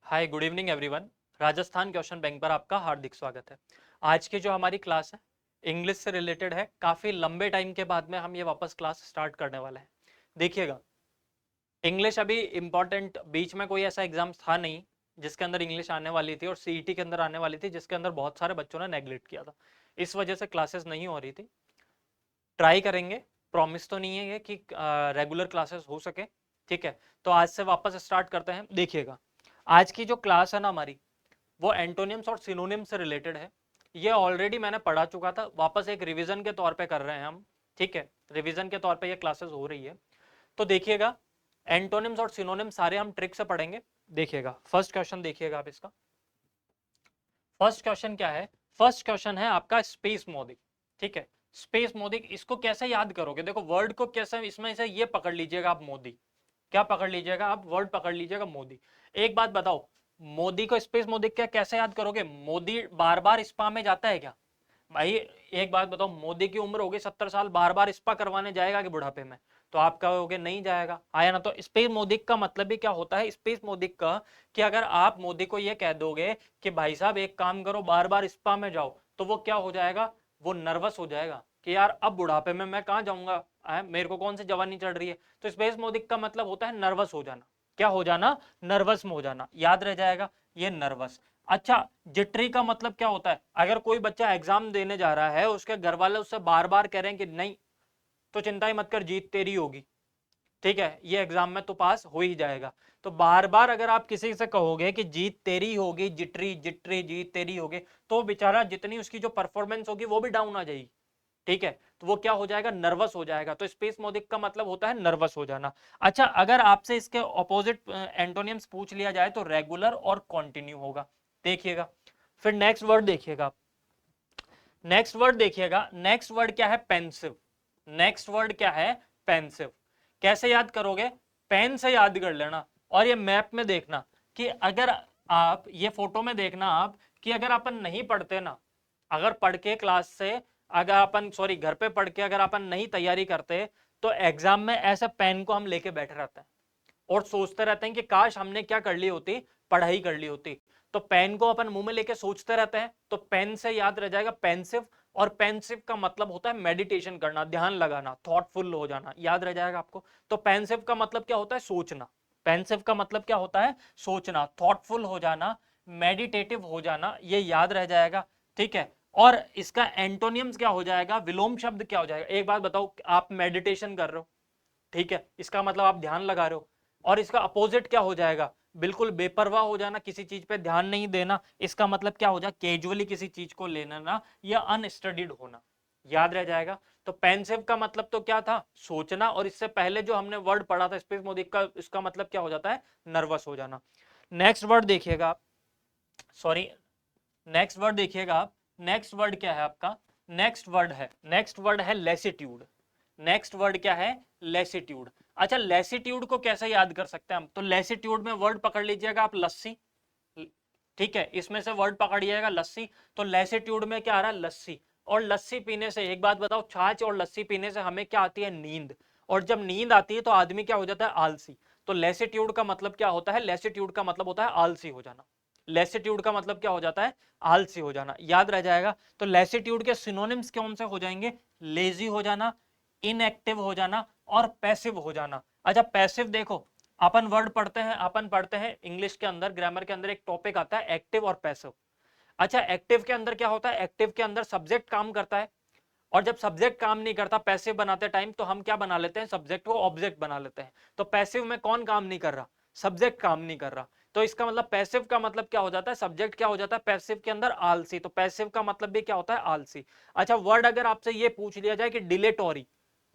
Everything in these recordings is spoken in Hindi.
Hi good evening everyone. Rajasthan question bank पर आपका हार्दिक स्वागत है। आज की जो हमारी क्लास है इंग्लिश से रिलेटेड है। काफी लंबे टाइम के बाद में हम ये वापस क्लास स्टार्ट करने वाले हैं। देखिएगा, इंग्लिश अभी इंपॉर्टेंट, बीच में कोई ऐसा एग्जाम था नहीं जिसके अंदर इंग्लिश आने वाली थी और सीईटी के अंदर आने वाली थी जिसके अंदर बहुत सारे बच्चों ने नेग्लेक्ट किया था। इस वजह से क्लासेस नहीं हो रही थी। ट्राई करेंगे, प्रॉमिस तो नहीं है ये कि रेगुलर क्लासेस हो सके। ठीक है, तो आज से वापस स्टार्ट करते हैं। देखिएगा, आज की जो क्लास है ना हमारी, वो एंटोनिम्स और सिनोनिम से रिलेटेड है। ये ऑलरेडी मैंने पढ़ा चुका था, वापस एक रिवीजन के तौर पे कर रहे हैं हम। ठीक है, रिवीजन के तौर पे ये क्लासेस हो रही है। तो देखिएगा, एंटोनिम्स और सिनोनिम सारे हम ट्रिक से पढ़ेंगे। देखिएगा, फर्स्ट क्वेश्चन देखिएगा आप इसका। फर्स्ट क्वेश्चन क्या है? फर्स्ट क्वेश्चन है आपका स्पेस मोदिक। ठीक है, स्पेस मोदिक, इसको कैसे याद करोगे? देखो, वर्ड को कैसे, इसमें से ये पकड़ लीजिएगा आप, मोदी। क्या पकड़ लीजिएगा आप? वर्ड पकड़ लीजिएगा मोदी। एक बात बताओ, मोदी को स्पेस मोदी क्या कैसे याद करोगे? मोदी बार बार स्पा में जाता है क्या भाई? एक बात बताओ, मोदी की उम्र होगी 70 साल, बार बार स्पा करवाने जाएगा कि बुढ़ापे में? तो आप कहोगे नहीं जाएगा, आया ना। तो स्पेस मोदिक का मतलब भी क्या होता है? स्पेस मोदिक का कि अगर आप मोदी को ये कह दोगे कि भाई साहब एक काम करो, बार बार स्पा में जाओ, तो वो क्या हो जाएगा? वो नर्वस हो जाएगा कि यार अब बुढ़ापे में मैं कहाँ जाऊंगा, मेरे को कौन सी जवानी चढ़ रही है। तो स्पेस मोदिक का मतलब होता है नर्वस हो जाना। क्या हो जाना? नर्वस में हो जाना। याद रह जाएगा ये नर्वस। अच्छा, जिटरी का मतलब क्या होता है? अगर कोई बच्चा एग्जाम देने जा रहा है, उसके घर वाले उससे बार बार कह रहे हैं कि नहीं, तो चिंता ही मत कर, जीत तेरी होगी। ठीक है, ये एग्जाम में तो पास हो ही जाएगा। तो बार बार अगर आप किसी से कहोगे कि जीत तेरी होगी, जिटरी जिटरी जीत तेरी होगी, तो बेचारा जितनी उसकी जो परफॉर्मेंस होगी वो भी डाउन आ जाएगी। ठीक है, तो वो क्या हो जाएगा? नर्वस हो जाएगा। तो स्पेस मोदिक का मतलब होता है नर्वस हो जाना। अच्छा, अगर आपसे इसके ऑपोजिट एंटोनियम्स पूछ लिया जाए तो रेगुलर और कॉन्टिन्यू होगा। देखिएगा, फिर नेक्स्ट वर्ड देखिएगा। नेक्स्ट वर्ड देखिएगा, नेक्स्ट वर्ड क्या है? पेंसिव। नेक्स्ट वर्ड क्या है? पेंसिव। कैसे याद करोगे? पेन से याद कर लेना। और ये मैप में देखना कि अगर आप ये फोटो में देखना आप कि अगर अपन नहीं पढ़ते ना, अगर पढ़ के क्लास से, अगर अपन सॉरी घर पे पढ़ के अगर अपन नहीं तैयारी करते, तो एग्जाम में ऐसे पेन को हम लेके बैठे रहते हैं और सोचते रहते हैं कि काश हमने क्या कर ली होती, पढ़ाई कर ली होती। तो पेन को अपन मुंह में लेके सोचते रहते हैं, तो पेन से याद रह जाएगा पेंसिव। और पेंसिव का मतलब होता है मेडिटेशन करना, ध्यान लगाना, थॉटफुल हो जाना। याद रह जाएगा आपको। तो पेंसिव का मतलब क्या होता है? सोचना। पेंसिव का मतलब क्या होता है? सोचना, थॉटफुल हो जाना, मेडिटेटिव हो जाना। ये याद रह जाएगा। ठीक है, और इसका एंटोनियम्स क्या हो जाएगा? विलोम शब्द क्या हो जाएगा? एक बात बताओ, आप मेडिटेशन कर रहे हो, ठीक है, इसका मतलब आप ध्यान लगा रहे हो। और इसका अपोजिट क्या हो जाएगा? बिल्कुल बेपरवाह हो जाना, किसी चीज पे ध्यान नहीं देना। इसका मतलब क्या हो जाए? कैजुअली किसी चीज को लेना ना, या अनस्टडीड होना। याद रह जाएगा। तो पेंसिव का मतलब तो क्या था? सोचना। और इससे पहले जो हमने वर्ड पढ़ा था स्पेस मोदिक का, इसका मतलब क्या हो जाता है? नर्वस हो जाना। नेक्स्ट वर्ड देखिएगा आप, सॉरी, नेक्स्ट वर्ड देखिएगा आप। नेक्स्ट वर्ड क्या है आपका? नेक्स्ट वर्ड है लेसिट्यूड। नेक्स्ट वर्ड क्या है? लेसिट्यूड। अच्छा, लेसिट्यूड को कैसे याद कर सकते हैं हम? तो लेसिट्यूड में वर्ड पकड़ लीजिएगा आप, लस्सी। ठीक है, इसमें से वर्ड पकड़िएगा लस्सी। तो लेसिट्यूड में क्या आ रहा है? लस्सी। और लस्सी पीने से, एक बात बताओ, छाछ और लस्सी पीने से हमें क्या आती है? नींद। और जब नींद आती है तो आदमी क्या हो जाता है? आलसी। तो लेसिट्यूड का मतलब क्या होता है? लेसिट्यूड का मतलब होता है आलसी हो जाना। लेसिट्यूड का मतलब क्या हो जाता है? आलसी हो जाना। याद रह जाएगा। तो लेसिट्यूड के सिनोनिम्स कौन से हो जाएंगे? लेजी हो जाना, इनएक्टिव हो जाना, और पैसिव हो जाना। अच्छा, पैसिव देखो, अपन वर्ड पढ़ते हैं, अपन पढ़ते हैं इंग्लिश के अंदर, ग्रामर के अंदर एक टॉपिक आता है एक्टिव और पैसिव। अच्छा, एक्टिव के अंदर क्या होता है? एक्टिव के अंदर सब्जेक्ट काम करता है, और जब सब्जेक्ट काम नहीं करता पैसिव बनाते टाइम, तो हम क्या बना लेते हैं? सब्जेक्ट को ऑब्जेक्ट बना लेते हैं। तो पैसिव में कौन काम नहीं कर रहा? सब्जेक्ट काम नहीं कर रहा। तो इसका मतलब पैसिव का मतलब क्या हो जाता है? सब्जेक्ट क्या हो जाता है पैसिव के अंदर? आलसी। तो पैसिव का मतलब भी क्या होता है? आलसी। अच्छा, वर्ड अगर आपसे ये पूछ लिया जाए कि डिलेटोरी,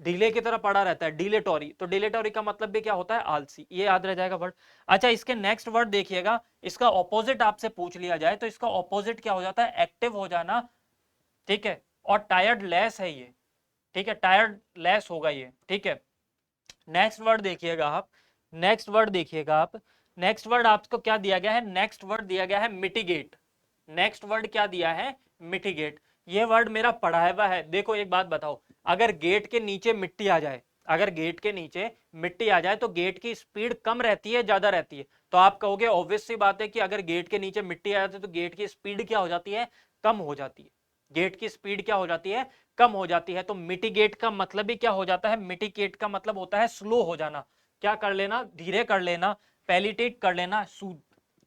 डिले की तरह पड़ा रहता है, डिलेटोरी, तो डिलेटोरी का मतलब भी क्या होता है? आलसी। ये याद रह जाएगा वर्ड। अच्छा, इसके नेक्स्ट वर्ड देखिएगा, इसका ऑपोजिट आपसे पूछ लिया जाए तो इसका ऑपोजिट क्या हो जाता है? एक्टिव हो जाना। ठीक है, और टायर्ड लेस है ये। ठीक है, टायर्ड लेस होगा ये। ठीक है, नेक्स्ट वर्ड देखिएगा आप। नेक्स्ट वर्ड देखिएगा आप। नेक्स्ट वर्ड आपको क्या दिया गया है? नेक्स्ट वर्ड दिया गया है मिटिगेट। नेक्स्ट वर्ड क्या दिया है? मिटिगेट। ये वर्ड मेरा पढ़ा हुआ है। देखो, एक बात बताओ, अगर गेट के नीचे मिट्टी आ जाए अगर गेट के नीचे मिट्टी आ जाए तो गेट की स्पीड कम रहती है ज्यादा रहती है? तो आप कहोगे ऑब्वियस सी बात है कि अगर गेट के नीचे मिट्टी आ जाती है तो गेट की स्पीड क्या हो जाती है? कम हो जाती है। गेट की स्पीड क्या हो जाती है? कम हो जाती है। तो मिटिगेट का मतलब ही क्या हो जाता है? मिटिगेट का मतलब होता है स्लो हो जाना। क्या कर लेना? धीरे कर लेना, पैलिटेट कर लेना,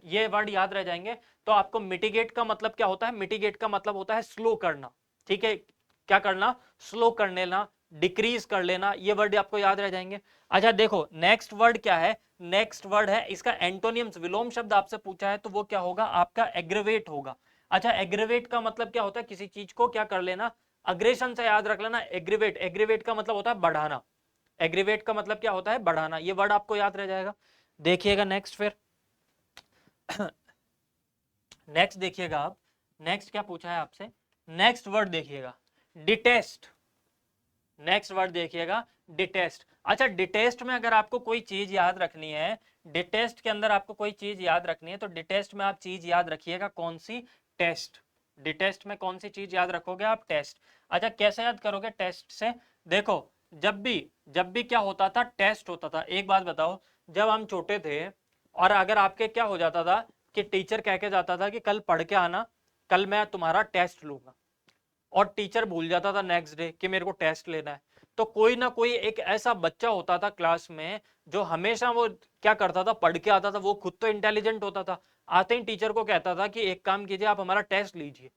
ये वर्ड याद रह जाएंगे। तो आपको मिटिगेट का मतलब क्या होता है? मिटिगेट का मतलब होता है स्लो करना। ठीक है, क्या करना? स्लो कर लेना, डिक्रीज कर लेना, ये वर्ड आपको याद रह जाएंगे। अच्छा देखो नेक्स्ट वर्ड क्या है? नेक्स्ट वर्ड है इसका एंटोनियम्स, विलोम शब्द आपसे पूछा है तो वो क्या होगा? आपका एग्रेवेट होगा। अच्छा एग्रेवेट का मतलब क्या होता है? किसी चीज को क्या कर लेना? अग्रेशन से याद रख लेना। एग्रीवेट, एग्रीवेट का मतलब होता है बढ़ाना। एग्रीवेट का मतलब क्या होता है? बढ़ाना। ये वर्ड आपको याद रह जाएगा। देखिएगा नेक्स्ट फिर नेक्स्ट देखिएगा आप, नेक्स्ट क्या पूछा है आपसे? नेक्स्ट वर्ड देखिएगा, डिटेस्ट। नेक्स्ट वर्ड देखिएगा, डिटेस्ट। अच्छा डिटेस्ट में अगर आपको कोई चीज याद रखनी है, डिटेस्ट के अंदर आपको कोई चीज याद रखनी है तो डिटेस्ट में आप चीज याद रखिएगा कौन सी? टेस्ट। डिटेस्ट में कौन सी चीज याद रखोगे आप? टेस्ट। अच्छा कैसे याद करोगे टेस्ट से? देखो जब भी क्या होता था? टेस्ट होता था। एक बात बताओ, जब हम छोटे थे और अगर आपके क्या हो जाता था कि टीचर कह के जाता था कि कल पढ़ के आना, कल मैं तुम्हारा टेस्ट लूंगा, और टीचर भूल जाता था नेक्स्ट डे कि मेरे को टेस्ट लेना है, तो कोई ना कोई एक ऐसा बच्चा होता था क्लास में जो हमेशा वो क्या करता था? पढ़ के आता था। वो खुद तो इंटेलिजेंट होता था, आते ही टीचर को कहता था कि एक काम कीजिए आप हमारा टेस्ट लीजिए।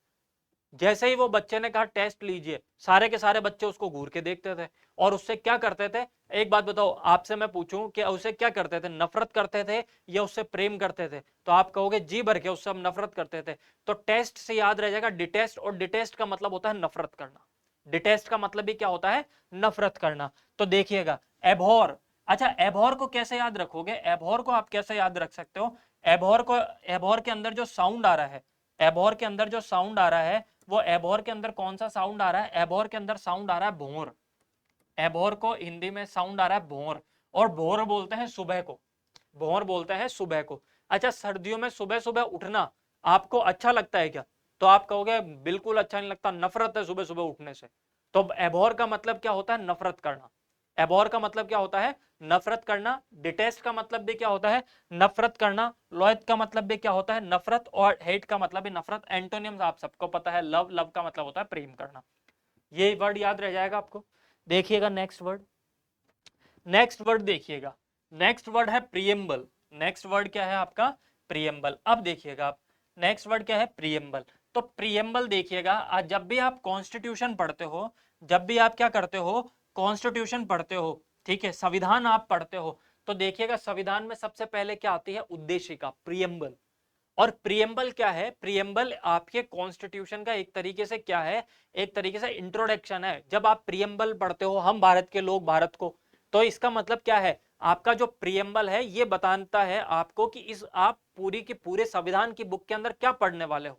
जैसे ही वो बच्चे ने कहा टेस्ट लीजिए, सारे के सारे बच्चे उसको घूर के देखते थे और उससे क्या करते थे? एक बात बताओ, आपसे मैं पूछूं कि उससे क्या करते थे? नफरत करते थे या उससे प्रेम करते थे? तो आप कहोगे जी भर के उससे हम नफरत करते थे। तो टेस्ट से याद रह जाएगा डिटेस्ट, और डिटेस्ट का मतलब होता है नफरत करना। डिटेस्ट का मतलब भी क्या होता है? नफरत करना। तो देखिएगा एबहॉर। अच्छा एबहॉर को कैसे याद रखोगे? एबहॉर को आप कैसे याद रख सकते हो? एबहॉर को, एबहॉर के अंदर जो साउंड आ रहा है, एबहॉर के अंदर जो साउंड आ रहा है, वो एबोर के अंदर कौन सा साउंड आ रहा है? एबोर के अंदर साउंड आ रहा है भोर। एबोर को हिंदी में साउंड आ रहा है भोर, और भोर बोलते हैं सुबह को। भोर बोलते हैं सुबह को। अच्छा सर्दियों में सुबह सुबह उठना आपको अच्छा लगता है क्या? तो आप कहोगे बिल्कुल अच्छा नहीं लगता, नफरत है सुबह सुबह उठने से। तो एबोर का मतलब क्या होता है? नफरत करना। एबोर का मतलब क्या होता है? नफरत करना। डिटेस्ट का मतलब भी क्या होता है? नफरत करना। लोएथ का मतलब भी क्या होता है? नफरत। और हेट का मतलब भी नफरत। एंटोनियम्स आप सबको पता है, लव, लव का मतलब होता है प्रेम करना। ये वर्ड याद रह जाएगा आपको। देखिएगा नेक्स्ट वर्ड, नेक्स्ट वर्ड देखिएगा, नेक्स्ट वर्ड है प्रियम्बल। नेक्स्ट वर्ड क्या है आपका? प्रियम्बल। अब देखिएगा आप, नेक्स्ट वर्ड क्या है? प्रियम्बल। तो प्रियम्बल देखिएगा, आज जब भी आप कॉन्स्टिट्यूशन पढ़ते हो, जब भी आप क्या करते हो? कॉन्स्टिट्यूशन पढ़ते हो, ठीक है, संविधान आप पढ़ते हो, तो देखिएगा संविधान में सबसे पहले क्या आती है? उद्देशिका, प्रियम्बल। और प्रियम्बल क्या है? प्रियम्बल आपके कॉन्स्टिट्यूशन का एक तरीके से क्या है? एक तरीके से इंट्रोडक्शन है। जब आप प्रियम्बल पढ़ते हो, हम भारत के लोग भारत को, तो इसका मतलब क्या है? आपका जो प्रियम्बल है ये बताता है आपको कि इस आप पूरी की पूरे संविधान की बुक के अंदर क्या पढ़ने वाले हो।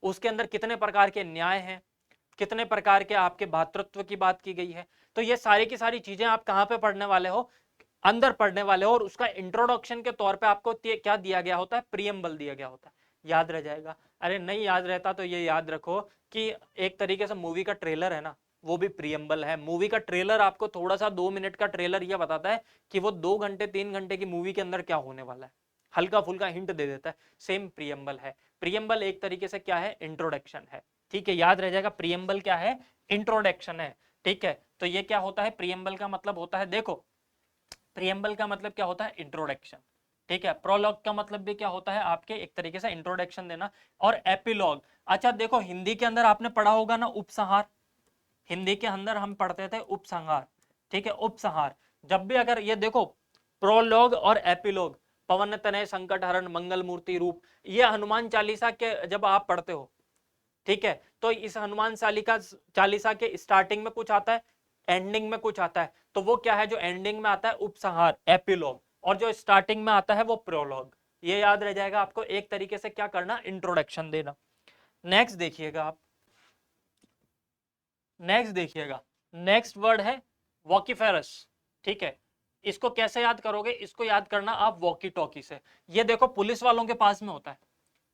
उसके अंदर कितने प्रकार के न्याय हैं, कितने प्रकार के आपके भातृत्व की बात की गई है। तो ये सारी की सारी चीजें आप कहां पे पढ़ने वाले हो? अंदर पढ़ने वाले हो। और उसका इंट्रोडक्शन के तौर पे आपको क्या दिया गया होता है? प्रियम्बल दिया गया होता है। याद रह जाएगा। अरे नहीं याद रहता तो ये याद रखो कि एक तरीके से मूवी का ट्रेलर है ना, वो भी प्रियम्बल है। मूवी का ट्रेलर आपको थोड़ा सा 2 मिनट का ट्रेलर ये बताता है कि वो 2 घंटे 3 घंटे की मूवी के अंदर क्या होने वाला है, हल्का फुल्का हिंट दे देता है। सेम प्रियम्बल है। प्रियम्बल एक तरीके से क्या है? इंट्रोडक्शन है। ठीक है, याद रह जाएगा प्रियम्बल क्या है? इंट्रोडक्शन है। ठीक है, तो ये क्या होता है? प्रियम्बल का मतलब होता है, देखो प्रियम्बल का मतलब क्या होता है? इंट्रोडक्शन। ठीक है, प्रोलॉग का मतलब भी क्या होता है? आपके एक तरीके से इंट्रोडक्शन देना। और एपिलॉग, अच्छा देखो हिंदी के अंदर आपने पढ़ा होगा ना उपसंहार, हिंदी के अंदर हम पढ़ते थे उपसंहार। ठीक है, उपसंहार। जब भी अगर ये देखो प्रोलॉग और एपिलॉग, पवन तनय संकट हरण मंगल मूर्ति रूप, ये हनुमान चालीसा के जब आप पढ़ते हो, ठीक है, तो इस हनुमान चालीसा के स्टार्टिंग में कुछ आता है, एंडिंग में कुछ आता है। तो वो क्या है? जो एंडिंग में आता है उपसंहार, एपिलॉग, और जो स्टार्टिंग में आता है वो प्रोलॉग। ये याद रह जाएगा आपको। एक तरीके से क्या करना? इंट्रोडक्शन देना। नेक्स्ट देखिएगा आप, नेक्स्ट देखिएगा, नेक्स्ट वर्ड है वॉकीफेरस। ठीक है, इसको कैसे याद करोगे? इसको याद करना आप वॉकी टॉकी से। ये देखो पुलिस वालों के पास में होता है,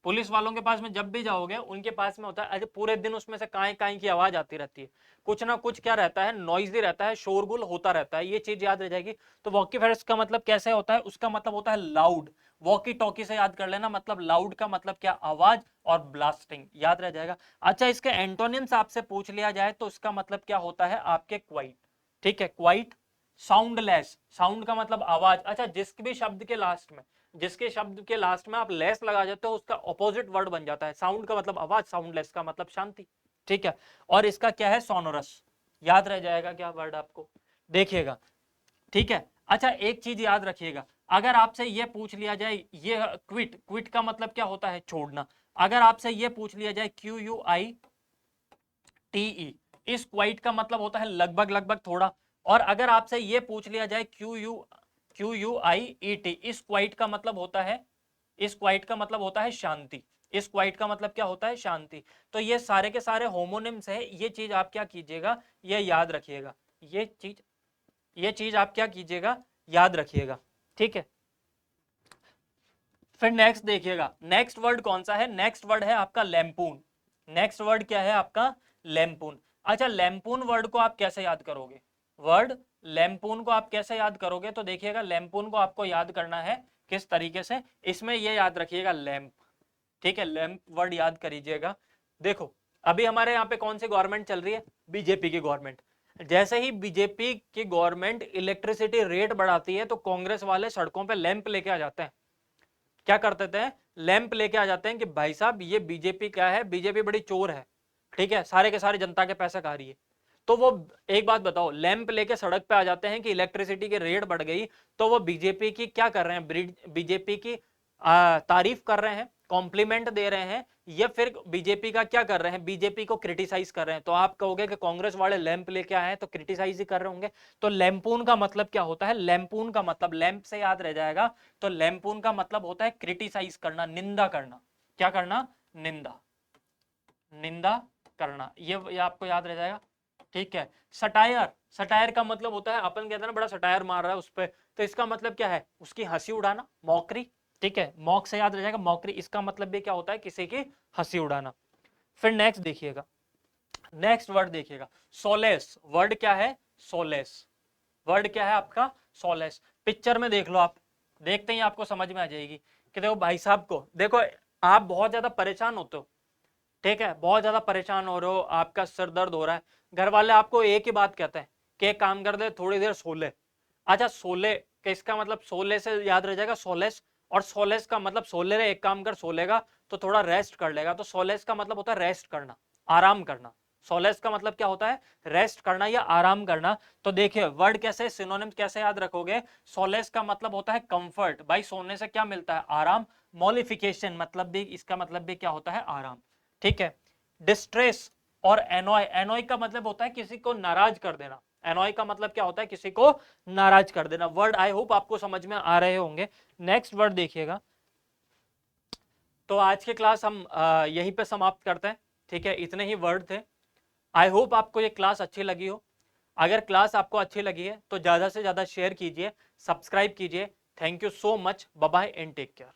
पुलिस वालों के पास में जब भी जाओगे उनके पास में होता है अरे पूरे दिन उसमें से काई काई की आवाज आती रहती है, कुछ ना कुछ क्या रहता है, नॉइजी रहता है, शोरगुल होता रहता है, ये चीज याद रह जाएगी। तो वॉकीफेरस का मतलब कैसे होता है, उसका मतलब होता है लाउड। वॉकी टॉकी से याद कर लेना, मतलब लाउड का मतलब क्या, आवाज, और ब्लास्टिंग, याद रह जाएगा। अच्छा इसके एंटोनिम्स आपसे पूछ लिया जाए तो इसका मतलब क्या होता है आपके क्वाइट, ठीक है, क्वाइट। साउंडलेस, साउंड का मतलब आवाज। अच्छा जिसके भी शब्द के लास्ट में, जिसके शब्द के लास्ट में आप लेस लगा जाते हो उसका ऑपोजिट वर्ड बन जाता है। साउंड का मतलब आवाज, साउंडलेस का मतलब शांति, ठीक है। और इसका क्या है, सोनोरस, याद रह जाएगा क्या वर्ड आपको, देखिएगा, ठीक है। अच्छा एक चीज याद रखिएगा, अगर आपसे ये पूछ लिया जाए, ये क्विट, क्विट का मतलब क्या होता है, छोड़ना। अगर आपसे ये पूछ लिया जाए QUITE, इस क्वाइट का मतलब होता है लगभग, लगभग, थोड़ा। और अगर आपसे ये पूछ लिया जाए QUIET, इस क्वाइट का मतलब होता है, इस क्वाइट का मतलब होता है शांति। इस क्वाइट का मतलब क्या होता है, शांति। तो ये सारे के सारे होमोनिम्स है, ये चीज आप क्या कीजिएगा, ये याद रखिएगा, ये चीज आप क्या कीजिएगा, याद रखिएगा, ठीक है। फिर नेक्स्ट देखिएगा, नेक्स्ट वर्ड कौन सा है, नेक्स्ट वर्ड है आपका लैम्पून। नेक्स्ट वर्ड क्या है आपका, लैम्पून। अच्छा लैम्पून वर्ड को आप कैसे याद करोगे, वर्ड लैम्पून को आप कैसे याद करोगे, तो देखिएगा लैम्पून को आपको याद करना है किस तरीके से, इसमें ये याद रखिएगा लैम्प, ठीक है, लैम्प वर्ड याद करिएगा। देखो अभी हमारे यहाँ पे कौन सी गवर्नमेंट चल रही है, बीजेपी की गवर्नमेंट। जैसे ही बीजेपी की गवर्नमेंट इलेक्ट्रिसिटी रेट बढ़ाती है तो कांग्रेस वाले सड़कों पे लैंप लेके आ जाते हैं, क्या करते थे, लैंप लेके आ जाते हैं कि भाई साहब ये बीजेपी क्या है, बीजेपी बड़ी चोर है, ठीक है, सारे के सारे जनता के पैसे खा रही है। तो वो एक बात बताओ, लैंप लेके सड़क पे आ जाते हैं कि इलेक्ट्रिसिटी की रेट बढ़ गई, तो वो बीजेपी की क्या कर रहे हैं, बीजेपी की तारीफ कर रहे हैं, कॉम्प्लीमेंट दे रहे हैं, या फिर बीजेपी का क्या कर रहे हैं, बीजेपी को क्रिटिसाइज कर रहे हैं। तो आप कहोगे कि कांग्रेस वाले लैंप लेके आए हैं तो क्रिटिसाइज ही कर रहे होंगे। तो लैंपून का मतलब क्या होता है, लैंपून का मतलब लैंप से याद रह जाएगा, तो लैंपून का मतलब होता है क्रिटिसाइज करना, निंदा करना, क्या करना, निंदा, निंदा करना, ये आपको याद रह जाएगा, ठीक है। सटायर, सटायर का मतलब होता है, अपन कहते हैं ना बड़ा सटायर मार रहा है उस पर, तो इसका मतलब क्या है, उसकी हंसी उड़ाना, मॉकरी, ठीक है, मॉक से याद रह जाएगा मॉकरी, इसका मतलब भी क्या होता है, किसी की हंसी उड़ाना। फिर नेक्स्ट देखिएगा, नेक्स्ट वर्ड देखिएगा, सोलेस, वर्ड क्या है, सोलेस, वर्ड क्या है आपका, सोलेस। पिक्चर में देख लो आप, देखते ही आपको समझ में आ जाएगी कि देखो भाई साहब को देखो, आप बहुत ज्यादा परेशान होते हो, ठीक है, बहुत ज्यादा परेशान हो रहे हो, आपका सिर दर्द हो रहा है, घर वाले आपको एक ही बात कहते हैं कि एक काम कर दे, थोड़ी देर सो ले। अच्छा सोले का इसका मतलब, सोले से याद रह जाएगा सोलेस, और सोलेस का मतलब सोले रे, एक काम कर, सोलेगा तो थोड़ा रेस्ट कर लेगा, तो सोलेस का मतलब होता है रेस्ट करना, आराम करना। सोलेस का मतलब क्या होता है, रेस्ट करना या आराम करना। तो देखिए वर्ड कैसे, सिनोनिम कैसे याद रखोगे, सोलेस का मतलब होता है कंफर्ट, भाई सोने से क्या मिलता है, आराम। मॉलिफिकेशन मतलब भी, इसका मतलब भी क्या होता है, आराम, ठीक है। डिस्ट्रेस और एनॉय, एनॉय का मतलब होता है किसी को नाराज कर देना, एनॉय का मतलब क्या होता है, किसी को नाराज कर देना। वर्ड आई होप आपको समझ में आ रहे होंगे। नेक्स्ट वर्ड देखिएगा, तो आज की क्लास हम यहीं पे समाप्त करते हैं, ठीक है, इतने ही वर्ड थे। आई होप आपको ये क्लास अच्छी लगी हो। अगर क्लास आपको अच्छी लगी है तो ज्यादा से ज्यादा शेयर कीजिए, सब्सक्राइब कीजिए। Thank you so much, bye bye and take care.